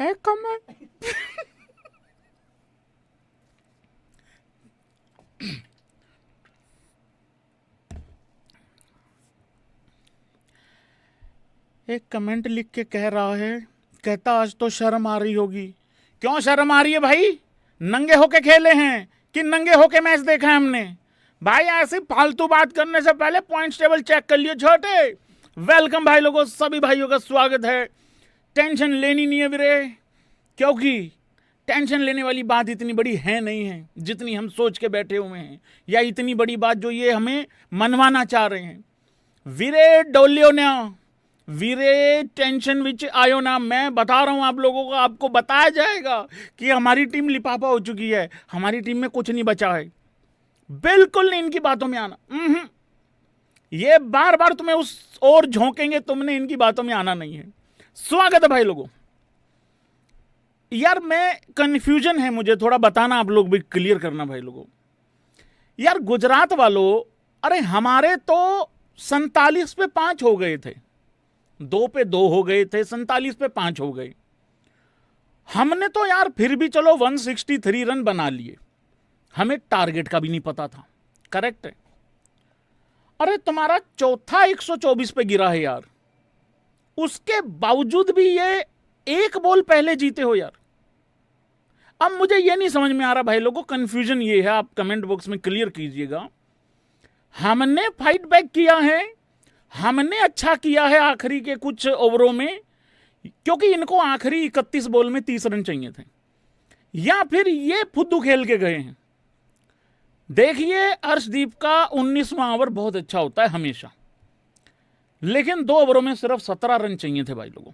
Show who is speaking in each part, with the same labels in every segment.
Speaker 1: एक कमेंट एक कमेंट लिख के कह रहा है, कहता आज तो शर्म आ रही होगी। क्यों शर्म आ रही है भाई? नंगे होके खेले हैं कि नंगे होके मैच देखा है हमने? भाई ऐसी फालतू बात करने से पहले पॉइंट्स टेबल चेक कर लियो छोटे। वेलकम भाई लोगों, सभी भाइयों का स्वागत है। टेंशन लेनी नहीं है वीरे, क्योंकि टेंशन लेने वाली बात इतनी बड़ी है नहीं है जितनी हम सोच के बैठे हुए हैं, या इतनी बड़ी बात जो ये हमें मनवाना चाह रहे हैं। वीरे डोलियो ना, वीरे टेंशन विच आयो ना। मैं बता रहा हूं आप लोगों को, आपको बताया जाएगा कि हमारी टीम लिफाफा हो चुकी है, हमारी टीम में कुछ नहीं बचा है। बिल्कुल नहीं इनकी बातों में आना। ये बार बार तुम्हें उस ओर झोंकेंगे, तुमने इनकी बातों में आना नहीं है। स्वागत है भाई लोगों। यार मैं कंफ्यूजन है, मुझे थोड़ा बताना, आप लोग भी क्लियर करना भाई लोगों। यार गुजरात वालों, अरे हमारे तो 47 पे 5 हो गए थे, 2 पे 2 हो गए थे, 47 पे 5 हो गए। हमने तो यार फिर भी चलो 163 रन बना लिए, हमें टारगेट का भी नहीं पता था। करेक्ट है। अरे तुम्हारा चौथा 124 पे गिरा है यार, उसके बावजूद भी ये एक बॉल पहले जीते हो यार। अब मुझे ये नहीं समझ में आ रहा भाई लोगों, कंफ्यूजन ये है, आप कमेंट बॉक्स में क्लियर कीजिएगा। हमने फाइट बैक किया है, हमने अच्छा किया है आखिरी के कुछ ओवरों में, क्योंकि इनको आखिरी 31 बॉल में 30 रन चाहिए थे, या फिर ये फुद्दू खेल के गए हैं। देखिए अर्शदीप का 19वां ओवर बहुत अच्छा होता है हमेशा, लेकिन 2 ओवरों में सिर्फ 17 रन चाहिए थे भाई लोगों।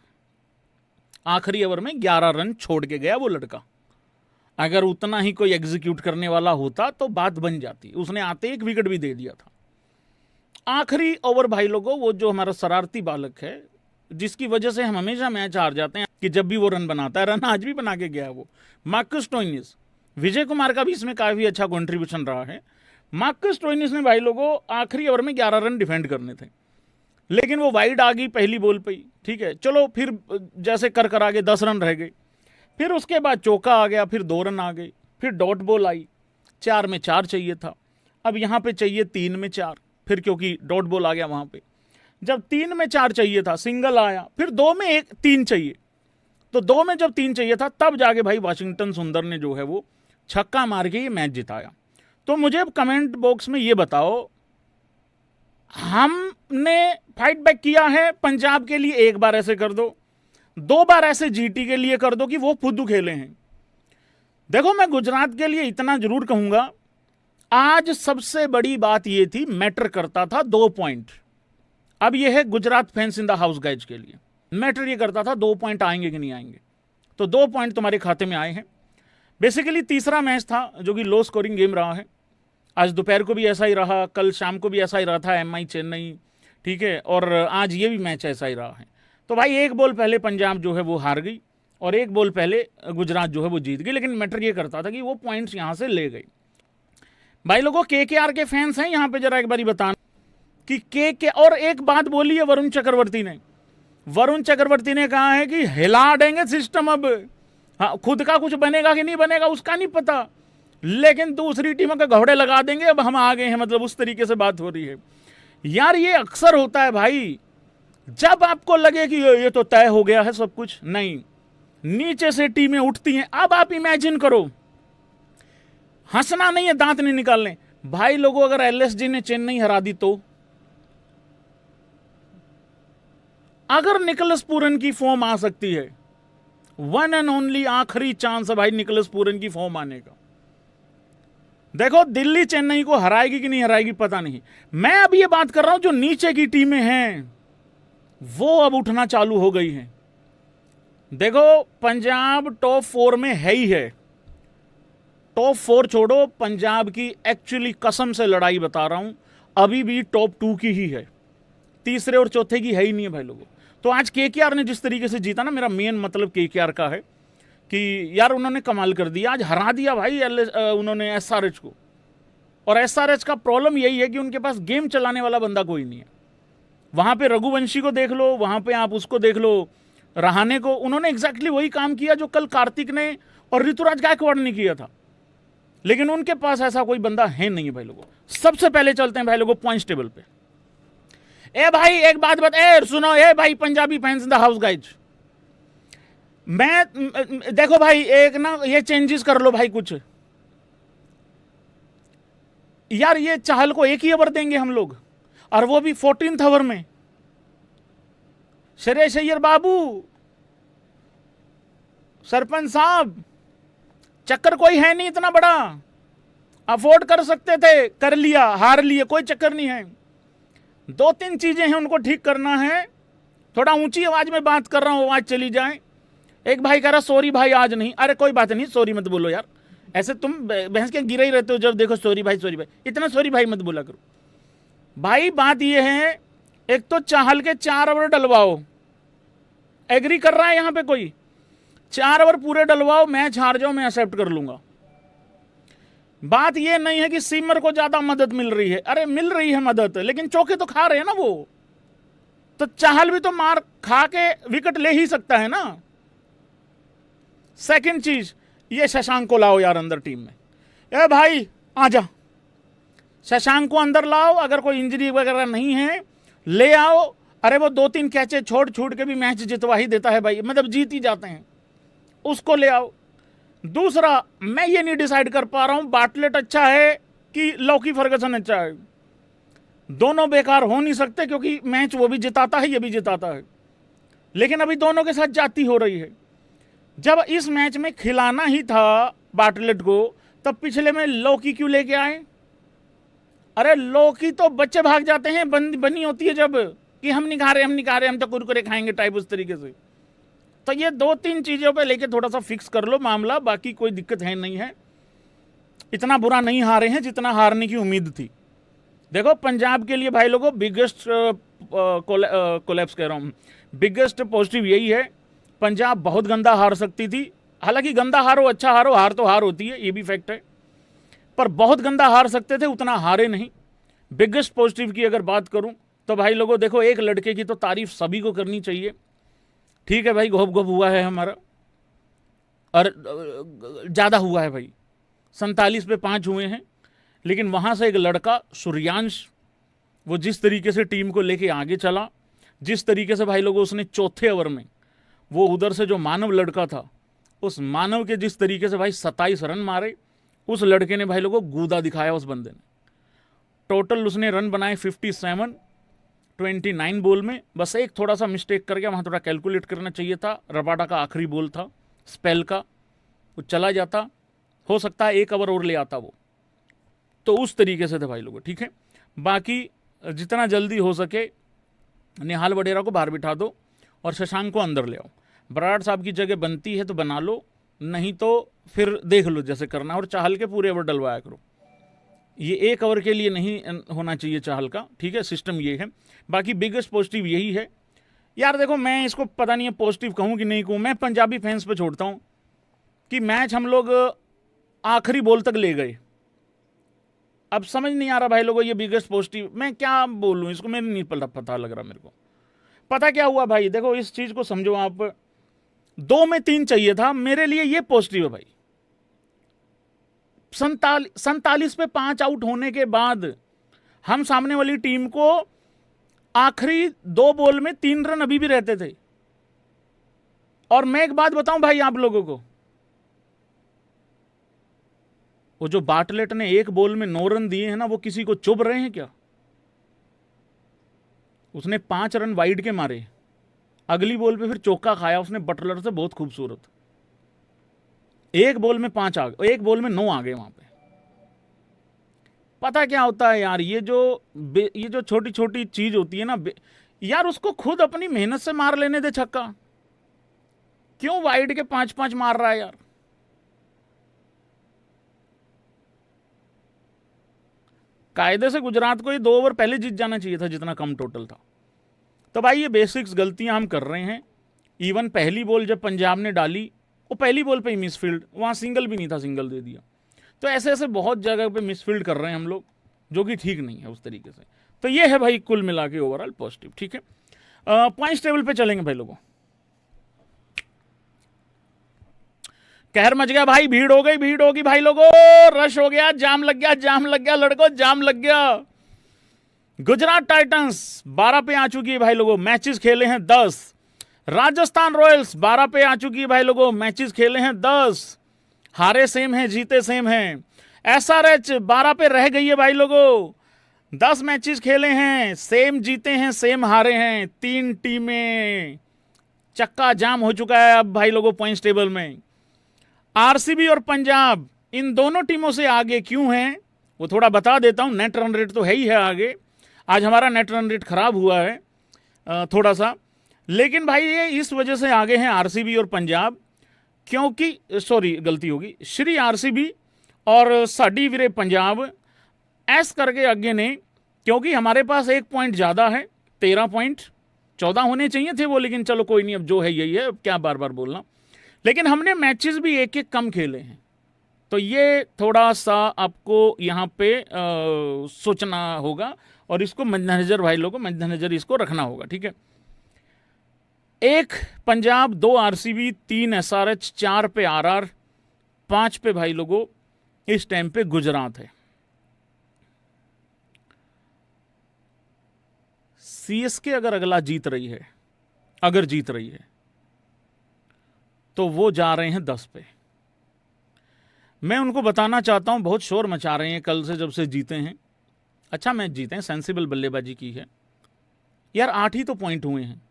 Speaker 1: आखिरी ओवर में 11 रन छोड़ के गया वो लड़का। अगर उतना ही कोई एग्जीक्यूट करने वाला होता तो बात बन जाती। उसने आते 1 विकेट भी दे दिया था। आखिरी ओवर भाई लोगों, वो जो हमारा शरारती बालक है, जिसकी वजह से हम हमेशा मैच हार जाते हैं, कि जब भी वो रन बनाता है, रन आज भी बना के गया है वो, मार्कस स्टोइनिस। विजय कुमार का भी इसमें काफी अच्छा कंट्रीब्यूशन रहा है। मार्कस स्टोइनिस ने भाई लोगों आखिरी ओवर में 11 रन डिफेंड करने थे, लेकिन वो वाइड आ गई पहली बॉल पे ही। ठीक है, चलो फिर जैसे कर आगे 10 रन रह गए, फिर उसके बाद चौका आ गया, फिर 2 रन आ गए, फिर डॉट बॉल आई, 4 में 4 चाहिए था। अब यहाँ पे चाहिए 3 में 4, फिर क्योंकि डॉट बॉल आ गया वहां पे। जब 3 में 4 चाहिए था, सिंगल आया, फिर 2 में 3 चाहिए। तो 2 में जब 3 चाहिए था, तब जाके भाई वाशिंगटन सुंदर ने जो है वो छक्का मार के ये मैच जिताया। तो मुझे कमेंट बॉक्स में ये बताओ, हमने फाइट बैक किया है पंजाब के लिए, 1 बार ऐसे कर दो, 2 बार ऐसे जीटी के लिए कर दो कि वो फुद्दू खेले हैं। देखो मैं गुजरात के लिए इतना जरूर कहूंगा, आज सबसे बड़ी बात ये थी, मैटर करता था 2 पॉइंट। अब ये है Gujarat fans in the house guys के लिए, मैटर ये करता था 2 पॉइंट आएंगे कि नहीं आएंगे। तो 2 पॉइंट तुम्हारे खाते में आए हैं। बेसिकली तीसरा मैच था जो कि लो स्कोरिंग गेम रहा है। आज दोपहर को भी ऐसा ही रहा, कल शाम को भी ऐसा ही रहा था, एमआई चेन्नई। ठीक है, और आज ये भी मैच ऐसा ही रहा है। तो भाई 1 बॉल पहले पंजाब जो है वो हार गई, और 1 बॉल पहले गुजरात जो है वो जीत गई, लेकिन मैटर ये करता था कि वो पॉइंट्स यहां से ले गई। भाई लोगों केकेआर के फैंस हैं यहाँ पे, जरा एक बार बताना कि के और एक बात बोली है वरुण चक्रवर्ती ने। वरुण चक्रवर्ती ने कहा है कि हिला देंगे सिस्टम अब। हाँ, खुद का कुछ बनेगा कि नहीं बनेगा उसका नहीं पता, लेकिन दूसरी टीमों के घोड़े लगा देंगे, अब हम आ गए हैं, मतलब उस तरीके से बात हो रही है। यार ये अक्सर होता है भाई, जब आपको लगे कि ये तो तय हो गया है सब कुछ, नहीं, नीचे से टीमें उठती हैं। अब आप इमेजिन करो, हंसना नहीं है, दांत नहीं निकालने भाई लोगों। अगर एलएसजी ने चेन्नई हरा दी, तो अगर निकोलस पूरन की फॉर्म आ सकती है, 1 एंड ओनली आखिरी चांस है भाई निकोलस पूरन की फॉर्म आने का। देखो दिल्ली चेन्नई को हराएगी कि नहीं हराएगी पता नहीं। मैं अब ये बात कर रहा हूं जो नीचे की टीमें हैं वो अब उठना चालू हो गई हैं। देखो पंजाब टॉप 4 में है ही है। टॉप 4 छोड़ो, पंजाब की एक्चुअली कसम से लड़ाई बता रहा हूं, अभी भी टॉप 2 की ही है, तीसरे और चौथे की है ही नहीं है भाई लोगों। तो आज केकेआर ने जिस तरीके से जीता ना, मेरा मेन मतलब केकेआर का है कि यार उन्होंने कमाल कर दिया, आज हरा दिया भाई उन्होंने एसआरएच को। और एसआरएच का प्रॉब्लम यही है कि उनके पास गेम चलाने वाला बंदा कोई नहीं है। वहां पे रघुवंशी को देख लो, वहां पे आप उसको देख लो, रहाणे को, उन्होंने एग्जैक्टली वही काम किया जो कल कार्तिक ने और ऋतुराज गायकवाड़ ने किया था, लेकिन उनके पास ऐसा कोई बंदा है नहीं है भाई लोगों। सबसे पहले चलते हैं भाई लोगों पॉइंट्स टेबल पे। ए भाई एक बात बता, सुनो ए भाई Punjabi fans in the house guys, मैं देखो भाई एक ना ये चेंजेस कर लो भाई कुछ यार। ये चाहल को एक ही ओवर देंगे हम लोग, और वो भी 14th ओवर में। श्रेयस अय्यर बाबू, सरपंच साहब, चक्कर कोई है नहीं इतना बड़ा, अफोर्ड कर सकते थे, कर लिया, हार लिए, कोई चक्कर नहीं है। 2-3 चीजें हैं उनको ठीक करना है। थोड़ा ऊंची आवाज में बात कर रहा हूं, आवाज चली जाए। एक भाई कह रहा सॉरी भाई आज नहीं, अरे कोई बात नहीं, सॉरी मत बोलो यार, ऐसे तुम बहस के गिरे ही रहते हो जब देखो सॉरी भाई सॉरी भाई, इतना सॉरी भाई मत बोला करो भाई। बात ये है, एक तो चाहल के 4 ओवर डलवाओ, एग्री कर रहा है यहां पे कोई? 4 ओवर पूरे डलवाओ, मैच हार जाओ, मैं एक्सेप्ट कर लूंगा। बात ये नहीं है कि सीमर को ज्यादा मदद मिल रही है, अरे मिल रही है मदद, लेकिन चौके तो खा रहे हैं ना वो, तो चाहल भी तो मार खा के विकेट ले ही सकता है ना। सेकंड चीज, ये शशांक को लाओ यार अंदर टीम में। ए भाई आजा, शशांक को अंदर लाओ, अगर कोई इंजरी वगैरह नहीं है ले आओ। अरे वो 2-3 कैचे छोड़ छूट के भी मैच जितवा ही देता है भाई, मतलब जीत ही जाते हैं, उसको ले आओ। दूसरा, मैं ये नहीं डिसाइड कर पा रहा हूं बाटलेट अच्छा है कि लॉकी फर्गसन अच्छा है। दोनों बेकार हो नहीं सकते, क्योंकि मैच वो भी जिताता है, ये भी जिताता है, लेकिन अभी दोनों के साथ जाती हो रही है। जब इस मैच में खिलाना ही था बाटलेट को, तब पिछले में लौकी क्यों लेके आए? अरे लौकी तो बच्चे भाग जाते हैं, बनी होती है जब कि हम नहीं खा रहे, हम तो कुरकुरे खाएंगे टाइप, उस तरीके से। तो ये 2-3 चीजों पे लेके थोड़ा सा फिक्स कर लो मामला, बाकी कोई दिक्कत है नहीं है। इतना बुरा नहीं हारे हैं जितना हारने की उम्मीद थी। देखो पंजाब के लिए भाई लोगों बिगेस्ट कोलैप्स कह रहा हूं, बिगेस्ट पॉजिटिव यही है, पंजाब बहुत गंदा हार सकती थी। हालांकि गंदा हारो अच्छा हारो, हार तो हार होती है, ये भी फैक्ट है, पर बहुत गंदा हार सकते थे, उतना हारे नहीं। बिगेस्ट पॉजिटिव की अगर बात करूं तो भाई लोगों देखो, एक लड़के की तो तारीफ सभी को करनी चाहिए। ठीक है भाई, घोप घोप हुआ है हमारा, और ज़्यादा हुआ है भाई, 47 पे 5 हुए हैं, लेकिन वहाँ से एक लड़का सूर्यांश, वो जिस तरीके से टीम को लेके आगे चला, जिस तरीके से भाई लोगों उसने चौथे ओवर में वो उधर से जो मानव लड़का था, उस मानव के जिस तरीके से भाई 27 रन मारे, उस लड़के ने भाई लोगों गूदा दिखाया उस बंदे ने। टोटल उसने रन बनाए 57, 29 बॉल में। बस एक थोड़ा सा मिस्टेक कर गया, वहाँ थोड़ा कैलकुलेट करना चाहिए था। रबाडा का आखिरी बॉल था स्पेल का, वो चला जाता, हो सकता है 1 ओवर और ले आता वो, तो उस तरीके से थे भाई लोगों। ठीक है, बाकी जितना जल्दी हो सके निहाल वडेरा को बाहर बिठा दो और शशांक को अंदर ले आओ। बराड़ साहब की जगह बनती है तो बना लो, नहीं तो फिर देख लो जैसे करना, और चाहल के पूरे ओवर डलवाया करो। ये 1 ओवर के लिए नहीं होना चाहिए चाहल का, ठीक है, सिस्टम ये है। बाकी बिगेस्ट पॉजिटिव यही है यार। देखो मैं इसको पता नहीं है पॉजिटिव कहूँ कि नहीं कहूँ, मैं पंजाबी फैंस पे छोड़ता हूँ कि मैच हम लोग आखिरी बॉल तक ले गए। अब समझ नहीं आ रहा भाई लोगों ये बिगेस्ट पॉजिटिव मैं क्या बोलूँ इसको, मेरे नहीं पता लग रहा मेरे को। पता क्या हुआ भाई, देखो इस चीज़ को समझो आप, 2 में 3 चाहिए था, मेरे लिए ये पॉजिटिव है भाई। 47 पे 5 आउट होने के बाद हम सामने वाली टीम को आखिरी 2 बॉल में 3 रन अभी भी रहते थे। और मैं एक बात बताऊं भाई आप लोगों को, वो जो बाटलेट ने 1 बॉल में 9 रन दिए हैं ना, वो किसी को चुभ रहे हैं क्या? उसने 5 रन वाइड के मारे, अगली बॉल पे फिर चौका खाया उसने बटलर से, बहुत खूबसूरत। 1 बॉल में 5 आ गए, 1 बॉल में 9 आ गए वहां पे। पता क्या होता है यार, ये जो छोटी छोटी चीज होती है ना यार, उसको खुद अपनी मेहनत से मार लेने दे छक्का। क्यों वाइड के 5-5 मार रहा है यार? कायदे से गुजरात को ये 2 ओवर पहले जीत जाना चाहिए था जितना कम टोटल था। तो भाई ये बेसिक्स गलतियां हम कर रहे हैं। इवन पहली बॉल जब पंजाब ने डाली, वो पहली बॉल पे ही मिसफील्ड, वहाँ सिंगल भी नहीं था, सिंगल दे दिया। तो ऐसे ऐसे बहुत जगह पे मिसफील्ड कर रहे हैं हम लोग, जो कि ठीक नहीं है उस तरीके से। तो ये है भाई कुल मिला के ओवरऑल पॉजिटिव। ठीक है, पॉइंट्स टेबल पे चलेंगे भाई लोगों। कहर मच गया भाई, भीड़ हो गई, भीड़ होगी भाई लोगों, रश हो गया, जाम लग गया, जाम लग गया लड़कों, जाम लग गया। गुजरात टाइटंस 12 पे आ चुकी है भाई लोगों, मैचेस खेले हैं 10। राजस्थान रॉयल्स 12 पे आ चुकी है भाई लोगों, मैचेस खेले हैं 10। हारे सेम हैं, जीते सेम हैं। एसआरएच 12 पे रह गई है भाई लोगों, 10 मैचेस खेले हैं, सेम जीते हैं सेम हारे हैं। 3 टीमें, चक्का जाम हो चुका है अब भाई लोगों पॉइंट्स टेबल में। आरसीबी और पंजाब इन दोनों टीमों से आगे क्यों हैं वो थोड़ा बता देता हूं। नेट रन रेट तो है ही है आगे, आज हमारा नेट रन रेट खराब हुआ है थोड़ा सा, लेकिन भाई ये इस वजह से आगे हैं आरसीबी और पंजाब, क्योंकि सॉरी गलती होगी, श्री आरसीबी और साडी वीरे पंजाब ऐस करके आगे ने, क्योंकि हमारे पास 1 पॉइंट ज़्यादा है, 13 पॉइंट, 14 होने चाहिए थे वो, लेकिन चलो कोई नहीं, अब जो है यही है, क्या बार बार बोलना। लेकिन हमने मैचेस भी 1-1 कम खेले हैं, तो ये थोड़ा सा आपको यहाँ पे सोचना होगा और इसको मद्देनजर भाई लोगों, मद्देनजर इसको रखना होगा, ठीक है। 1 पंजाब, 2 आरसीबी, 3 एसआरएच, 4 पे आरआर, 5 पे भाई लोगों इस टाइम पे गुजरात है। सीएसके अगर अगला जीत रही है, अगर जीत रही है तो वो जा रहे हैं 10 पे। मैं उनको बताना चाहता हूं, बहुत शोर मचा रहे हैं कल से जब से जीते हैं, अच्छा मैच जीते हैं, सेंसिबल बल्लेबाजी की है यार। 8 ही तो पॉइंट हुए हैं,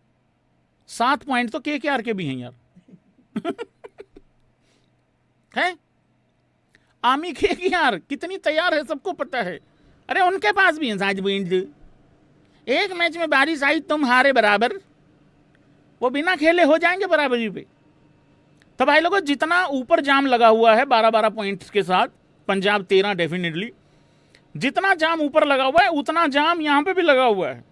Speaker 1: 7 पॉइंट तो केकेआर के भी हैं यार। है आमी केकेआर कितनी तैयार है सबको पता है, अरे उनके पास भी है साज पॉइंट। एक मैच में बारिश आई, तुम हारे बराबर, वो बिना खेले हो जाएंगे बराबरी पे। तो भाई लोगों जितना ऊपर जाम लगा हुआ है 12-12 पॉइंट्स के साथ, पंजाब 13 डेफिनेटली, जितना जाम ऊपर लगा हुआ है उतना जाम यहां पे भी लगा हुआ है।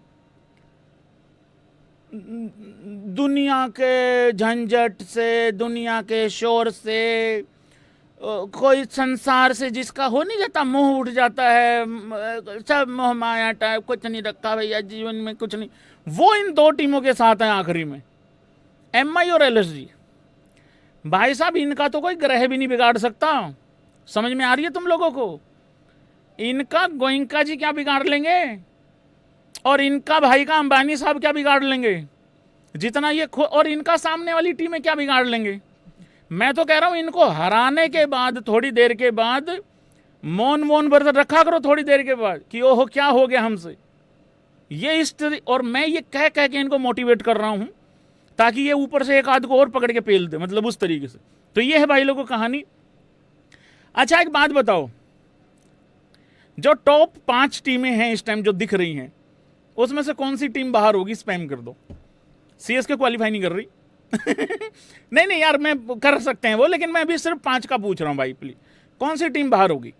Speaker 1: दुनिया के झंझट से, दुनिया के शोर से, कोई संसार से जिसका हो नहीं जाता, मोह उठ जाता है, सब मोह माया टाइप, कुछ नहीं रखा भैया जीवन में, कुछ नहीं, वो इन 2 टीमों के साथ है आखिरी में, एमआई और एलएसजी। भाई साहब इनका तो कोई ग्रह भी नहीं बिगाड़ सकता, समझ में आ रही है तुम लोगों को? इनका गोइंका जी क्या बिगाड़ लेंगे और इनका भाई का अंबानी साहब क्या बिगाड़ लेंगे, जितना ये और इनका सामने वाली टीमें क्या बिगाड़ लेंगे। मैं तो कह रहा हूं इनको हराने के बाद, थोड़ी देर के बाद मौन बरत रखा करो, थोड़ी देर के बाद कि ओहो क्या हो गया हमसे, ये इस और मैं ये कह के इनको मोटिवेट कर रहा हूं ताकि ये ऊपर से एक आध को और पकड़ के पेल दे, मतलब उस तरीके से। तो ये है भाई लोगों कहानी। अच्छा एक बात बताओ, जो टॉप 5 टीमें हैं इस टाइम जो दिख रही हैं, उसमें से कौन सी टीम बाहर होगी? स्पैम कर दो। सीएसके क्वालिफाई नहीं कर रही। नहीं यार, मैं कर सकते हैं वो, लेकिन मैं अभी सिर्फ 5 का पूछ रहा हूं भाई, प्लीज कौन सी टीम बाहर होगी?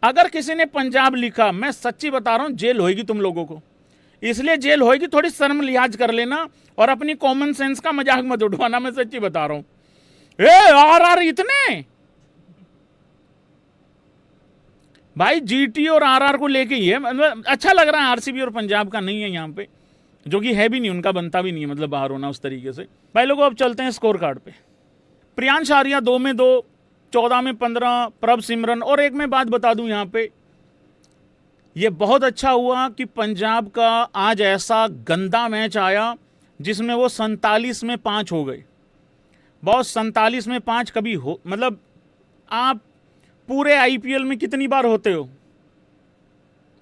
Speaker 1: अगर किसी ने पंजाब लिखा, मैं सच्ची बता रहा हूं जेल होगी तुम लोगों को, इसलिए जेल होगी, थोड़ी शर्म लिहाज कर लेना और अपनी कॉमन सेंस का मजाक मत उठवाना, मैं सच्ची बता रहा हूं। आरआर इतने भाई, जीटी और आरआर को लेके ही है, मतलब अच्छा लग रहा है। आरसीबी और पंजाब का नहीं है यहाँ पे, जो कि है भी नहीं, उनका बनता भी नहीं है, मतलब बाहर होना उस तरीके से। भाई लोगों अब चलते हैं स्कोर कार्ड पे। प्रियांश आर्या 2 में 2, 14 में 15, प्रभ सिमरन। और एक मैं बात बता दूं यहाँ पे, ये बहुत अच्छा हुआ कि पंजाब का आज ऐसा गंदा मैच आया जिसमें वो 47 में 5 हो गए। बहुत 47 में 5 कभी हो, मतलब आप पूरे आईपीएल में कितनी बार होते हो,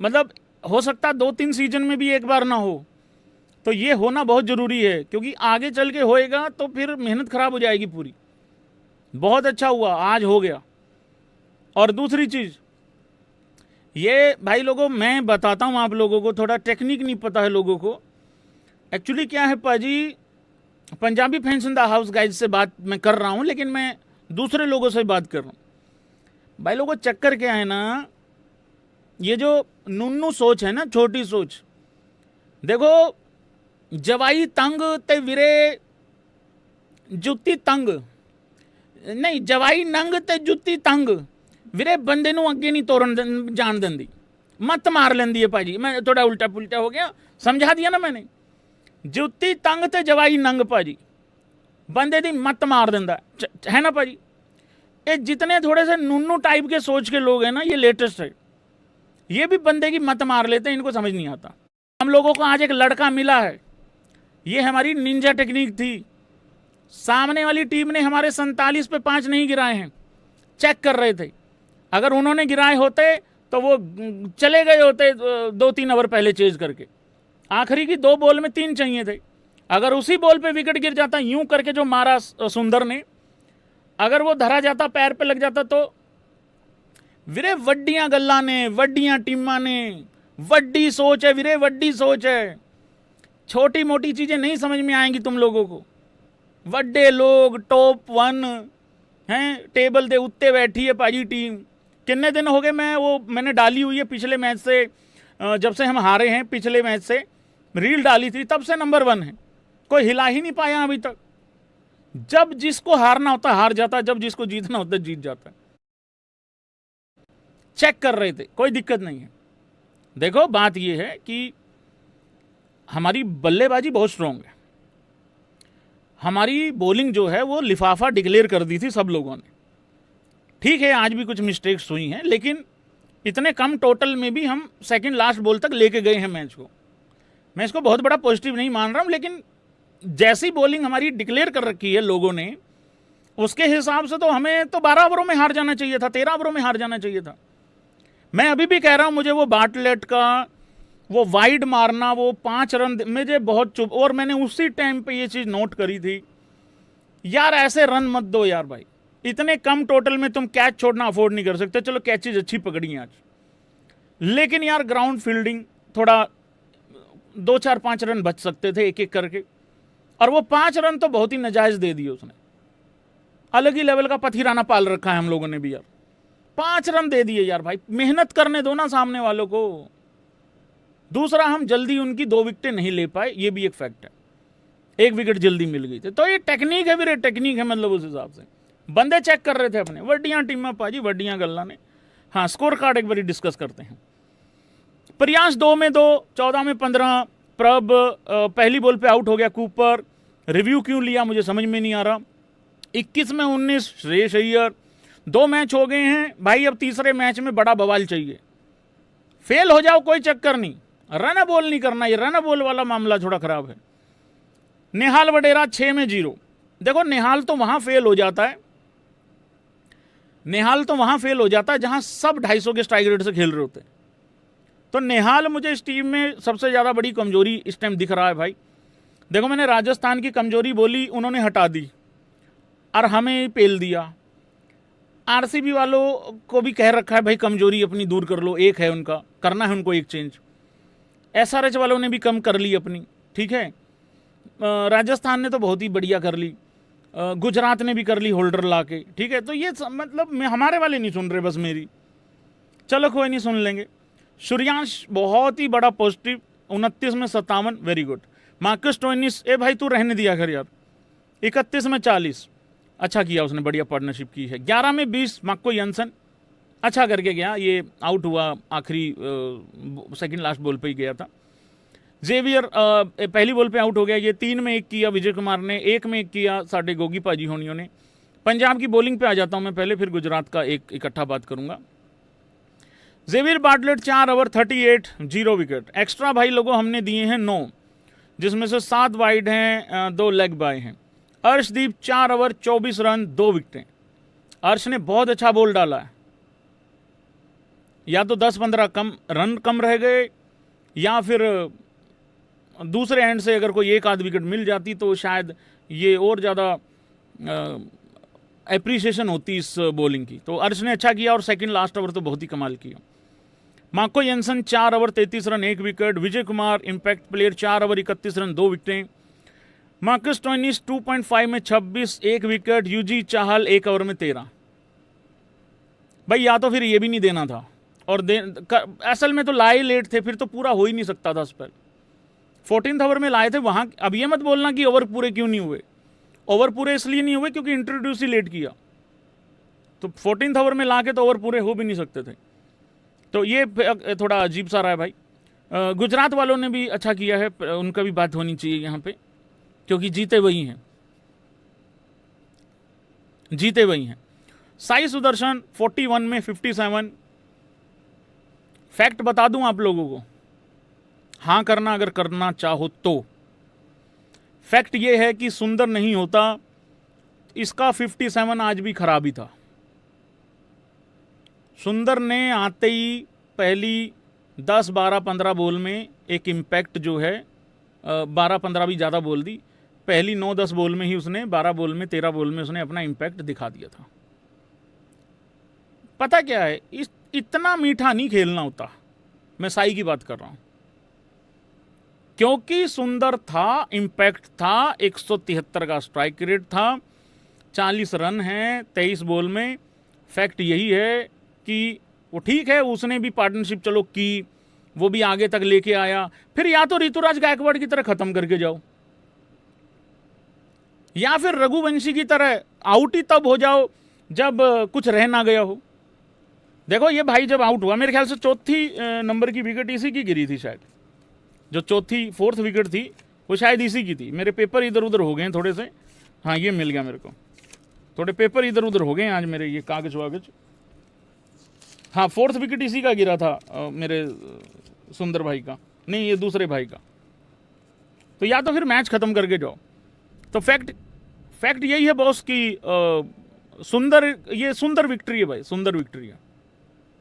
Speaker 1: मतलब हो सकता 2-3 सीजन में भी एक बार ना हो, तो ये होना बहुत जरूरी है, क्योंकि आगे चल के होएगा तो फिर मेहनत खराब हो जाएगी पूरी। बहुत अच्छा हुआ आज हो गया। और दूसरी चीज ये भाई लोगों, मैं बताता हूं आप लोगों को, थोड़ा टेक्निक नहीं पता है लोगों को। एक्चुअली क्या है पाजी, Punjabi fans in the house guys से बात मैं कर रहा हूं, लेकिन मैं दूसरे लोगों से बात कर रहा हूं। भाई लोगों चक्कर क्या है ना, ये जो नुन्नू सोच है ना, छोटी सोच, देखो जवाई तंग ते विरे जुत्ती तंग नहीं, जवाई नंग ते जुत्ती तंग ਵੀਰੇ ਬੰਦੇ ਨੂੰ ਅੱਗੇ नहीं ਤੋਰਨ जान ਦਿੰਦੀ, मत मार लेंदी है भाजी। मैं थोड़ा उल्टा पुल्टा हो गया, समझा दिया ना मैंने। जुत्ती तंग ते जवाई नंग भाजी, बंदे दी मत मार दिंदा है ना भाजी। ये जितने थोड़े से नुन्नू टाइप के सोच के लोग हैं ना, ये लेटेस्ट है, ये भी बंदे की मत मार लेते हैं, इनको समझ नहीं आता। हम लोगों को आज एक लड़का मिला है, ये हमारी निंजा टेक्निक थी। सामने वाली टीम ने हमारे 47 पे 5 नहीं गिराए हैं, चेक कर रहे थे। अगर उन्होंने गिराए होते तो वो चले गए होते 2-3 ओवर पहले चेज करके। आखिरी की 2 बॉल में 3 चाहिए थे। अगर उसी बॉल पे विकेट गिर जाता, यूं करके जो मारा सुंदर ने, अगर वो धरा जाता, पैर पे लग जाता, तो वीरे वड्डियां गल्ला ने, वड्डियां टीमा ने, वड्डी सोच है वीरे, वड्डी सोच है। छोटी मोटी चीजें नहीं समझ में आएंगी तुम लोगों को। वड्डे लोग टॉप 1 हैं, टेबल दे उत्ते बैठी है पाजी टीम। कितने दिन हो गए मैंने डाली हुई है पिछले मैच से, जब से हम हारे हैं पिछले मैच से रील डाली थी, तब से नंबर 1 है, कोई हिला ही नहीं पाया अभी तक। जब जिसको हारना होता हार जाता, जब जिसको जीतना होता जीत जाता। चेक कर रहे थे, कोई दिक्कत नहीं है। देखो बात यह है कि हमारी बल्लेबाजी बहुत स्ट्रांग है, हमारी बॉलिंग जो है वो लिफाफा डिक्लेयर कर दी थी सब लोगों ने। ठीक है, आज भी कुछ मिस्टेक्स हुई हैं, लेकिन इतने कम टोटल में भी हम सेकंड लास्ट बॉल तक लेके गए हैं मैच को। मैं इसको बहुत बड़ा पॉजिटिव नहीं मान रहा हूं, लेकिन जैसी बॉलिंग हमारी डिक्लेयर कर रखी है लोगों ने, उसके हिसाब से तो हमें तो 12 ओवरों में हार जाना चाहिए था, 13 ओवरों में हार जाना चाहिए था। मैं अभी भी कह रहा हूं, मुझे वो बार्टलेट का वो वाइड मारना, वो 5 रन मुझे बहुत चुप, और मैंने उसी टाइम पे ये चीज़ नोट करी थी, यार ऐसे रन मत दो यार भाई, इतने कम टोटल में तुम कैच छोड़ना अफोर्ड नहीं कर सकते। चलो कैचेज अच्छी पकड़ी हैं आज, लेकिन यार ग्राउंड फील्डिंग थोड़ा 2-4-5 रन बच सकते थे एक एक करके, और वो 5 रन तो बहुत ही नाजायज दे दिए उसने। अलग ही लेवल का पथीराना पाल रखा है हम लोगों ने भी यार, 5 रन दे दिए यार भाई, मेहनत करने दो ना सामने वालों को। दूसरा, हम जल्दी उनकी 2 विकेटें नहीं ले पाए, ये भी एक फैक्ट है, 1 विकेट जल्दी मिल गई थी। तो ये टेक्निक है, फिर टेक्निक है, मतलब उस हिसाब से बंदे चेक कर रहे थे अपने। वड्डियां टीम पाजी, वड्डियां गल्ला ने। हाँ, स्कोर कार्ड एक बार डिस्कस करते हैं। प्रयास 2 में 2, 14 में 15। प्रभ पहली बॉल पे आउट हो गया। कूपर रिव्यू क्यों लिया मुझे समझ में नहीं आ रहा। 21 में 19 श्रेयस अय्यर। 2 मैच हो गए हैं भाई, अब तीसरे मैच में बड़ा बवाल चाहिए। फेल हो जाओ कोई चक्कर नहीं, रन बॉल नहीं करना, ये रन बॉल वाला मामला थोड़ा खराब है। नेहाल वडेरा 6 में 0। देखो नेहाल तो वहां फेल हो जाता है, नेहाल तो वहां फेल हो जाता है जहां सब 250 के स्ट्राइक रेट से खेल रहे होते हैं। तो नेहाल मुझे इस टीम में सबसे ज़्यादा बड़ी कमजोरी इस टाइम दिख रहा है भाई। देखो मैंने राजस्थान की कमजोरी बोली, उन्होंने हटा दी और हमें पेल दिया। आरसीबी वालों को भी कह रखा है भाई कमजोरी अपनी दूर कर लो, एक है उनका, करना है उनको एक चेंज। एसआरएच वालों ने भी कम कर ली अपनी, ठीक है। राजस्थान ने तो बहुत ही बढ़िया कर ली, गुजरात ने भी कर ली होल्डर ला के, ठीक है। तो ये मतलब हमारे वाले नहीं सुन रहे बस मेरी, चलो कोई नहीं, सुन लेंगे। सूर्यांश बहुत ही बड़ा पॉजिटिव, 29 में 57, वेरी गुड। मार्कस स्टोइनिस, ए भाई तू रहने दिया कर यार, 31 में 40, अच्छा किया उसने, बढ़िया पार्टनरशिप की है। 11 में 20, मार्को यंसन अच्छा करके गया, ये आउट हुआ आखिरी सेकंड लास्ट बॉल पे ही गया था। जेवियर पहली बॉल पे आउट हो गया, ये 3 में 1 किया विजय कुमार ने, 1 में 1 किया साढ़े गोगी पाजी होनियों ने। पंजाब की बॉलिंग पे आ जाता हूं मैं पहले, फिर गुजरात का एक इकट्ठा बात करूंगा। Xavier Bartlett 4 over 38, 0 wicket. Extra भाई लोगों हमने दिए हैं 9, जिसमें से 7 वाइड हैं, 2 लेग बाय हैं। Arshdeep 4 over 24 run, 2 विकेटें। अर्श ने बहुत अच्छा बॉल डाला है, या तो 10-15 कम रन कम रह गए, या फिर दूसरे एंड से अगर कोई एक आध विकेट मिल जाती तो शायद ये और ज़्यादा एप्रिसिएशन होती इस बॉलिंग की। तो अर्श ने अच्छा किया, और सेकंड लास्ट ओवर तो बहुत ही कमाल किया। Marco Jansen 4 over 33 run, 1 wicket. Vijay Kumar impact player 4 over 31 run, 2 विकेटें। मार्कस स्टोइनिस 2.5 में 26, 1 विकेट। यूजी चाहल 1 ओवर में 13। भाई या तो फिर ये भी नहीं देना था, और असल में तो लाए लेट थे, फिर तो पूरा हो ही नहीं सकता था स्पेल। 14th ओवर में लाए थे वहां। अब ये मत बोलना कि ओवर पूरे क्यों नहीं हुए, ओवर पूरे इसलिए नहीं हुए क्योंकि इंट्रोड्यूस ही लेट किया। तो 14th ओवर में ला के तो ओवर पूरे हो भी नहीं सकते थे। तो ये थोड़ा अजीब सा रहा है भाई। गुजरात वालों ने भी अच्छा किया है, उनका भी बात होनी चाहिए यहाँ पे, क्योंकि जीते वही हैं, जीते वही हैं। साई सुदर्शन 41 में 57। फैक्ट बता दूं आप लोगों को, हां करना अगर करना चाहो तो। फैक्ट ये है कि सुंदर नहीं होता, इसका 57 आज भी खराब ही था। सुंदर ने आते ही पहली 10, 12, 15 बॉल में एक इम्पैक्ट जो है 12, 15 भी ज़्यादा बोल दी, पहली 9, 10 बॉल में ही उसने 12 बॉल में 13 बॉल में उसने अपना इम्पैक्ट दिखा दिया था। पता क्या है, इतना मीठा नहीं खेलना होता। मैं साई की बात कर रहा हूं, क्योंकि सुंदर था, इम्पैक्ट था, 173 का स्ट्राइक रेट था, 40 रन हैं 23 बॉल में। फैक्ट यही है कि वो ठीक है, उसने भी पार्टनरशिप चलो की, वो भी आगे तक लेके आया। फिर या तो ऋतुराज गायकवाड़ की तरह खत्म करके जाओ, या फिर रघुवंशी की तरह आउट ही तब हो जाओ जब कुछ रह ना गया हो। देखो ये भाई जब आउट हुआ, मेरे ख्याल से चौथी नंबर की विकेट इसी की गिरी थी शायद, जो चौथी 4th विकेट थी वो शायद इसी की थी। मेरे पेपर इधर उधर हो गए हैं थोड़े से, हाँ ये मिल गया मेरे को, थोड़े पेपर इधर उधर हो गए हैं आज मेरे, ये कागज वागज। हाँ 4th विकेट इसी का गिरा था, मेरे सुंदर भाई का, नहीं ये दूसरे भाई का। तो या तो फिर मैच खत्म करके जाओ। तो फैक्ट यही है बॉस कि सुंदर, ये सुंदर विक्ट्री है भाई, सुंदर विक्ट्री है,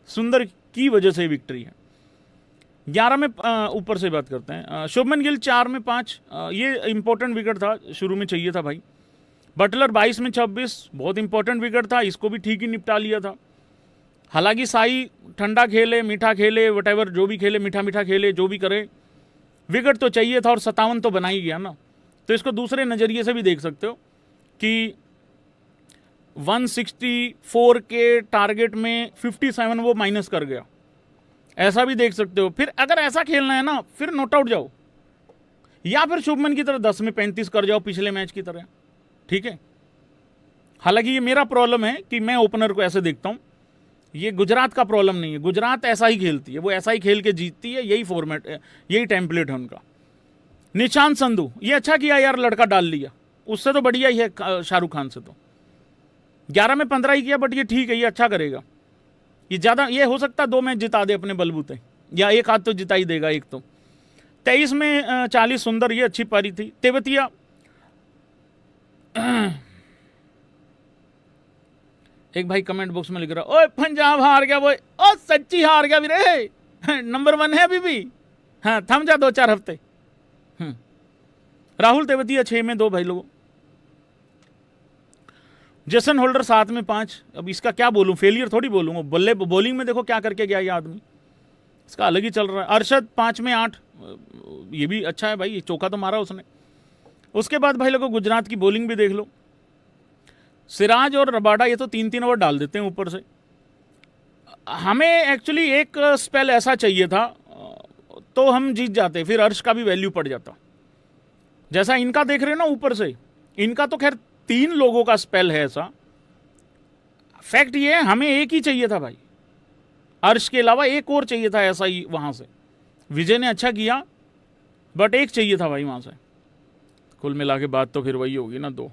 Speaker 1: सुंदर की वजह से विक्ट्री है। 11 में ऊपर से बात करते हैं। शुभमन गिल 4 में 5, ये इंपॉर्टेंट विकेट था, शुरू में चाहिए था भाई। बटलर 22 में 26, बहुत इंपॉर्टेंट विकेट था, इसको भी ठीक ही निपटा लिया था। हालांकि साई ठंडा खेले, मीठा खेले, वटेवर जो भी खेले, मीठा मीठा खेले, जो भी करे, विकेट तो चाहिए था और 57 तो बना ही गया ना। तो इसको दूसरे नज़रिए से भी देख सकते हो कि 164 के टारगेट में 57 वो माइनस कर गया, ऐसा भी देख सकते हो। फिर अगर ऐसा खेलना है ना, फिर नॉट आउट जाओ, या फिर शुभमन की तरह 10 में 35 कर जाओ पिछले मैच की तरह, ठीक है। हालांकि ये मेरा प्रॉब्लम है कि मैं ओपनर को ऐसे देखता हूं, ये गुजरात का प्रॉब्लम नहीं है। गुजरात ऐसा ही खेलती है, वो ऐसा ही खेल के जीतती है, यही फॉर्मेट है, यही टेम्पलेट है उनका। निशांत संधू, ये अच्छा किया यार, लड़का डाल लिया, उससे तो बढ़िया ही है शाहरुख खान से। तो 11 में 15 ही किया, बट ये ठीक है, ये अच्छा करेगा। ये ज़्यादा, ये हो सकता है 2 मैच जिता दे अपने बलबूते, या एक हाथ तो जिता ही देगा एक तो। 23 में 40 सुंदर, ये अच्छी पारी थी। तेवतिया एक भाई कमेंट बॉक्स में लिख रहा, ओए पंजाब हार गया, वो ओ सच्ची हार गया वीरे, नंबर 1 है अभी भी, हाँ थम जा 2-4 हफ्ते। राहुल तेवतिया 6 में 2 भाई लोगों। जेसन होल्डर 7 में 5। अब इसका क्या बोलूं, फेलियर थोड़ी बोलूंगा, बल्ले बॉलिंग में देखो क्या करके गया ये आदमी, इसका अलग ही चल रहा है। अरशद 5 में 8, ये भी अच्छा है भाई, चौका तो मारा उसने। उसके बाद भाई लोगों गुजरात की बॉलिंग भी देख लो, सिराज और रबाडा ये तो 3-3 ओवर डाल देते हैं ऊपर से। हमें एक्चुअली एक स्पेल ऐसा चाहिए था तो हम जीत जाते, फिर अर्श का भी वैल्यू पड़ जाता। जैसा इनका देख रहे हो ना ऊपर से, इनका तो खैर 3 लोगों का स्पेल है ऐसा। फैक्ट ये है, हमें एक ही चाहिए था भाई, अर्श के अलावा एक और चाहिए था ऐसा ही वहां से। विजय ने अच्छा किया, बट एक चाहिए था भाई वहां से। कुल मिला के बात तो फिर वही होगी ना, 2।